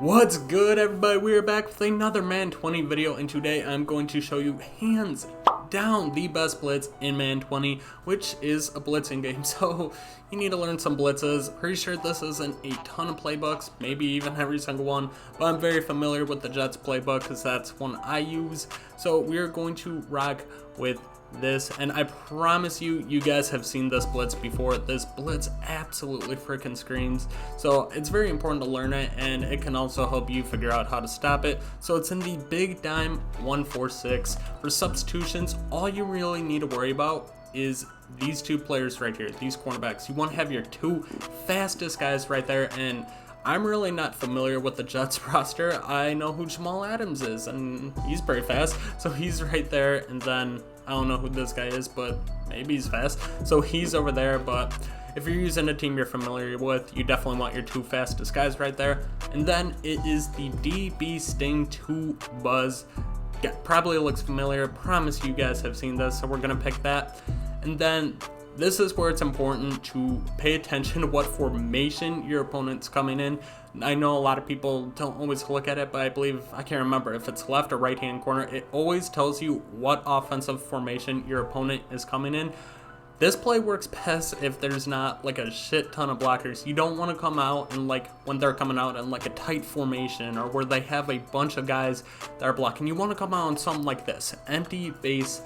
What's good, everybody? We're back with another Madden 20 video, and today I'm going to show you hands down the best blitz in Madden 20, which is a blitzing game. So you need to learn some blitzes. Pretty sure this isn't a ton of playbooks, maybe even every single one, but I'm very familiar with the Jets playbook because that's one I use. So we're going to rock with this, and I promise you guys have seen this blitz before. This blitz absolutely freaking screams, so it's very important to learn it, and it can also help you figure out how to stop it. So it's in the big dime 146. For substitutions, all you really need to worry about is these two players right here, these cornerbacks. You want to have your two fastest guys right there, and I'm really not familiar with the Jets roster. I know who Jamal Adams is, and he's pretty fast, so he's right there. And then I don't know who this guy is, but maybe he's fast, so he's over there. But if you're using a team you're familiar with, you definitely want your two fastest guys right there. And then it is the DB Sting 2 Buzz. Yeah, probably looks familiar. Promise you guys have seen this, so we're gonna pick that. And then this is where it's important to pay attention to what formation your opponent's coming in. I know a lot of people don't always look at it, but I believe, I can't remember if it's left or right hand corner, it always tells you what offensive formation your opponent is coming in. This play works best if there's not like a shit ton of blockers. You don't want to come out and like when they're coming out in like a tight formation or where they have a bunch of guys that are blocking. You want to come out on something like this, empty base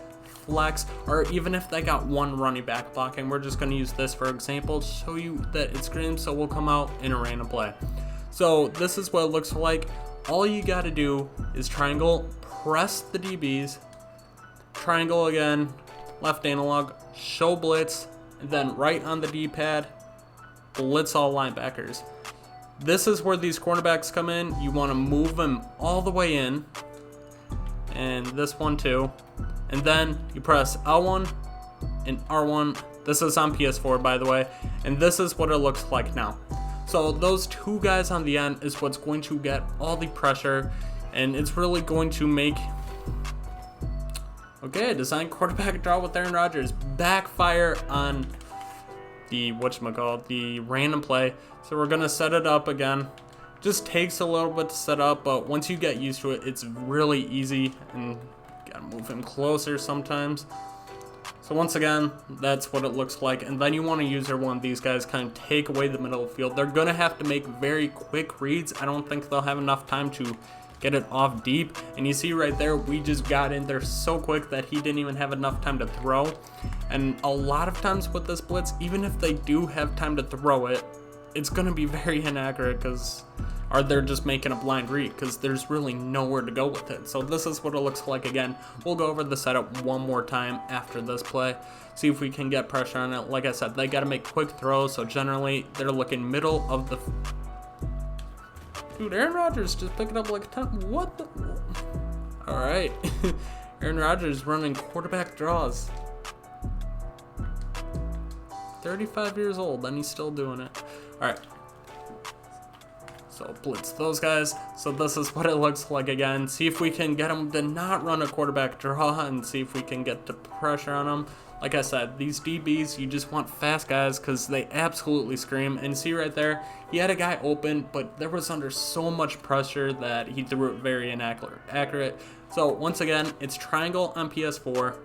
flex, or even if they got one running back blocking. We're just going to use this for example to show you that it screams, so we'll come out in a random play. So this is what it looks like. All you got to do is triangle, press the DBs, triangle again, left analog, show blitz, and then right on the D-pad, blitz all linebackers. This is where these cornerbacks come in. You want to move them all the way in, and this one too. And then you press L1 and R1. This is on PS4, by the way. And this is what it looks like now. So those two guys on the end is what's going to get all the pressure. And it's really going to make... Okay, design quarterback draw with Aaron Rodgers. Backfire on the, the random play. So we're going to set it up again. Just takes a little bit to set up, but once you get used to it, it's really easy. And gotta move him closer sometimes. So once again, that's what it looks like. And then you want to use one of these guys, kind of take away the middle of the field. They're gonna have to make very quick reads. I don't think they'll have enough time to get it off deep. And you see right there, we just got in there so quick that he didn't even have enough time to throw. And a lot of times with this blitz, even if they do have time to throw it, it's gonna be very inaccurate because they're just making a blind read because there's really nowhere to go with it. So this is what it looks like again. We'll go over the setup one more time after this play, see if we can get pressure on it. Like I said, they got to make quick throws, so generally they're looking middle of the... Dude, Aaron Rodgers just picked up like a ton. What the... All right. Aaron Rodgers running quarterback draws. 35 years old, and he's still doing it. All right. So blitz those guys. So this is what it looks like again. See if we can get them to not run a quarterback draw and see if we can get the pressure on them. Like I said, these DBs, you just want fast guys because they absolutely scream. And see right there, he had a guy open, but there was under so much pressure that he threw it very inaccurate. So once again, it's triangle on PS4,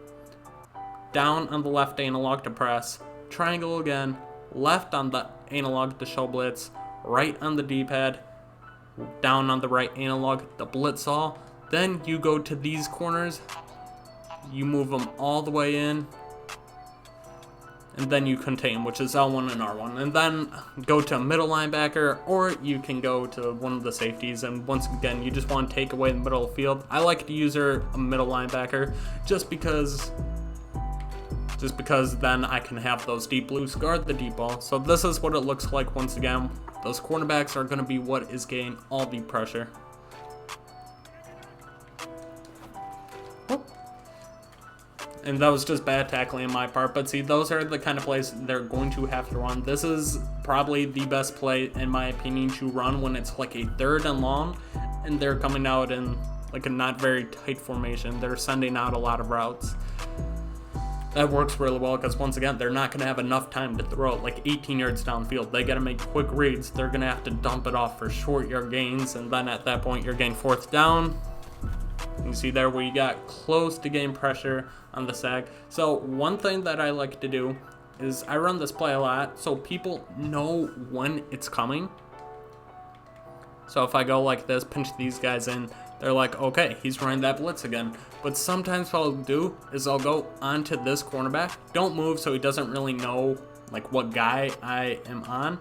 down on the left analog to press, triangle again, left on the analog to show blitz, right on the D-pad, down on the right analog, the blitz all. Then you go to these corners, you move them all the way in, and then you contain, which is L1 and R1. And then go to a middle linebacker, or you can go to one of the safeties. And once again, you just want to take away the middle of the field. I like to use a middle linebacker just because then I can have those deep blues guard the deep ball. So this is what it looks like once again. Those cornerbacks are going to be what is getting all the pressure. And that was just bad tackling on my part. But see, those are the kind of plays they're going to have to run. This is probably the best play, in my opinion, to run when it's like a 3rd and long and they're coming out in like a not very tight formation. They're sending out a lot of routes. that works really well because, once again, they're not going to have enough time to throw it like 18 yards downfield. They got to make quick reads. They're going to have to dump it off for short yard gains, and then at that point, you're getting 4th down. You see there where you got close to getting pressure on the sack. So one thing that I like to do is I run this play a lot so people know when it's coming. So if I go like this, pinch these guys in, they're like, okay, he's running that blitz again. But sometimes what I'll do is I'll go onto this cornerback, don't move so he doesn't really know like what guy I am on.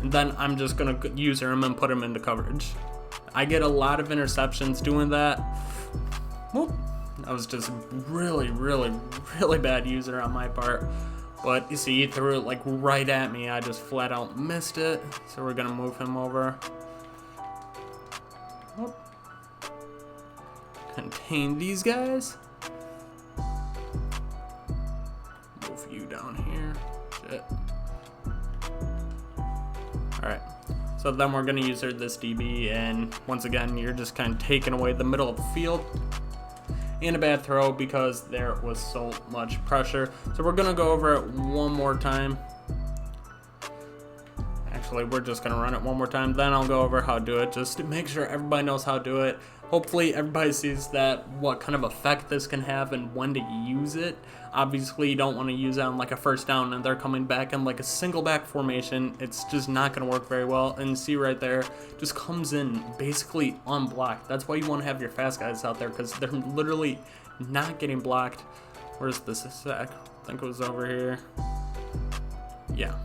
And then I'm just gonna use him and put him into coverage. I get a lot of interceptions doing that. Whoop. That was just really, really, really bad user on my part. But you see, he threw it like right at me. I just flat out missed it. So we're gonna move him over. Whoop. Contain these guys. Move you down here. Shit. Alright. So then we're gonna use this DB, and once again, you're just kind of taking away the middle of the field. And a bad throw because there was so much pressure. So we're gonna go over it one more time. Actually, we're just gonna run it one more time, then I'll go over how to do it, just to make sure everybody knows how to do it. Hopefully everybody sees that what kind of effect this can have and when to use it. Obviously you don't want to use it on like a 1st down and they're coming back in like a single back formation. It's just not going to work very well. And see right there, just comes in basically unblocked. That's why you want to have your fast guys out there, because they're literally not getting blocked. Where's this sack? I think it was over here. Yeah.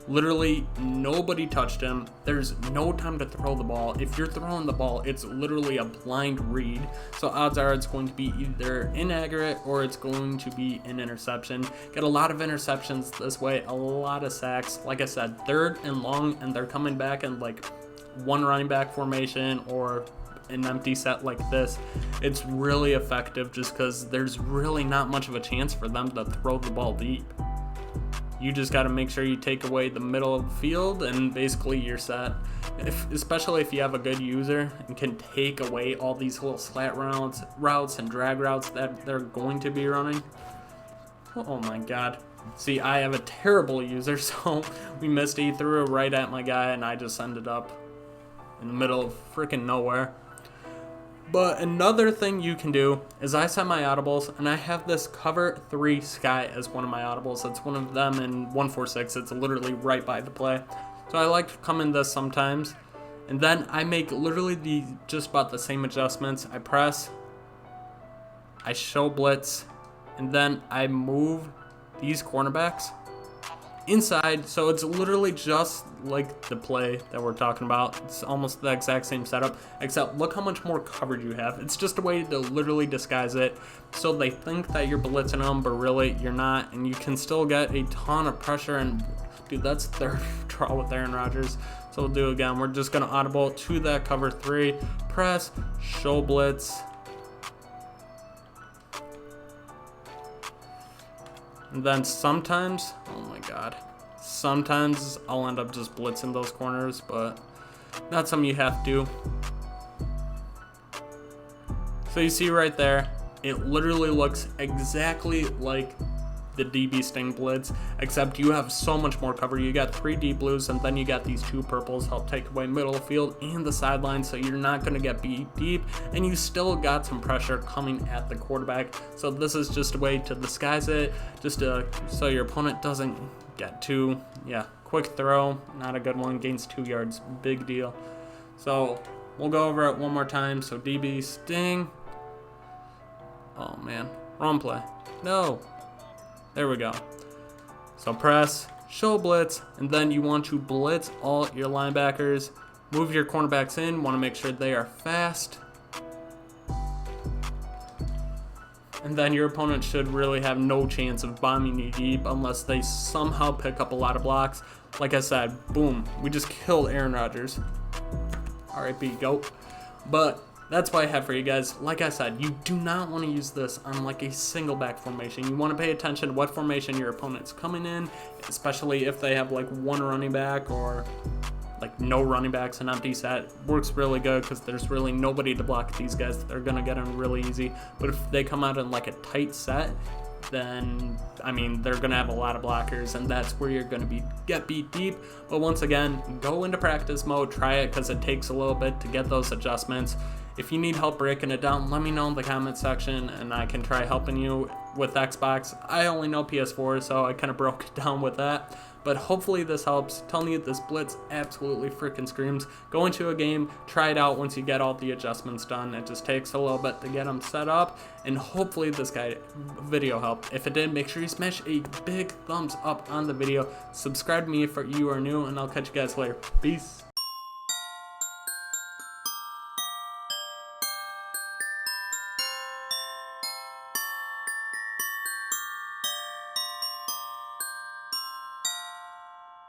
Literally nobody touched him. There's no time to throw the ball. If you're throwing the ball, it's literally a blind read. So odds are it's going to be either inaccurate or it's going to be an interception. Get a lot of interceptions this way, a lot of sacks. Like I said, 3rd and long, and they're coming back in like one running back formation or an empty set like this. It's really effective just because there's really not much of a chance for them to throw the ball deep. You just got to make sure you take away the middle of the field and basically you're set. Especially if you have a good user and can take away all these little slat routes and drag routes that they're going to be running. Oh my god. See, I have a terrible user, so we missed it. He threw it right at my guy and I just ended up in the middle of freaking nowhere. But another thing you can do is I set my audibles, and I have this cover 3 sky as one of my audibles. It's one of them in 146. It's literally right by the play. So I like to come in this sometimes. And then I make literally just about the same adjustments. I press, I show blitz, and then I move these cornerbacks inside. So it's literally just like the play that we're talking about. It's almost the exact same setup, except look how much more coverage you have. It's just a way to literally disguise it so they think that you're blitzing them, but really you're not, and you can still get a ton of pressure. And dude, that's their draw with Aaron Rodgers. So we'll do it again. We're just gonna audible to that cover 3, press, show blitz, and then sometimes, oh my god, sometimes I'll end up just blitzing those corners, but not something you have to do. So you see right there, it literally looks exactly like the DB Sting blitz, except you have so much more cover. You got 3 deep blues, and then you got these 2 purples help take away middle of field and the sideline, so you're not going to get beat deep, and you still got some pressure coming at the quarterback. So this is just a way to disguise it, just so your opponent doesn't get too, quick throw, not a good one, gains 2 yards, big deal. So we'll go over it one more time. So DB Sting, oh man, wrong play, no. There we go. So press, show blitz, and then you want to blitz all your linebackers. Move your cornerbacks in, want to make sure they are fast. And then your opponent should really have no chance of bombing you deep unless they somehow pick up a lot of blocks. Like I said, boom, we just killed Aaron Rodgers. R.I.P. GOAT. But that's what I have for you guys. Like I said, you do not want to use this on like a single back formation. You want to pay attention to what formation your opponent's coming in, especially if they have like 1 running back or like no running backs, an empty set works really good because there's really nobody to block these guys. They're gonna get in really easy. But if they come out in like a tight set, then I mean they're gonna have a lot of blockers, and that's where you're gonna get beat deep. But once again, go into practice mode, try it, because it takes a little bit to get those adjustments. If you need help breaking it down, let me know in the comment section and I can try helping you with Xbox. I only know PS4, so I kind of broke it down with that. But hopefully this helps. Telling you, this blitz absolutely freaking screams. Go into a game, try it out once you get all the adjustments done. It just takes a little bit to get them set up, and hopefully this video helped. If it did, make sure you smash a big thumbs up on the video. Subscribe to me if you are new, and I'll catch you guys later. Peace.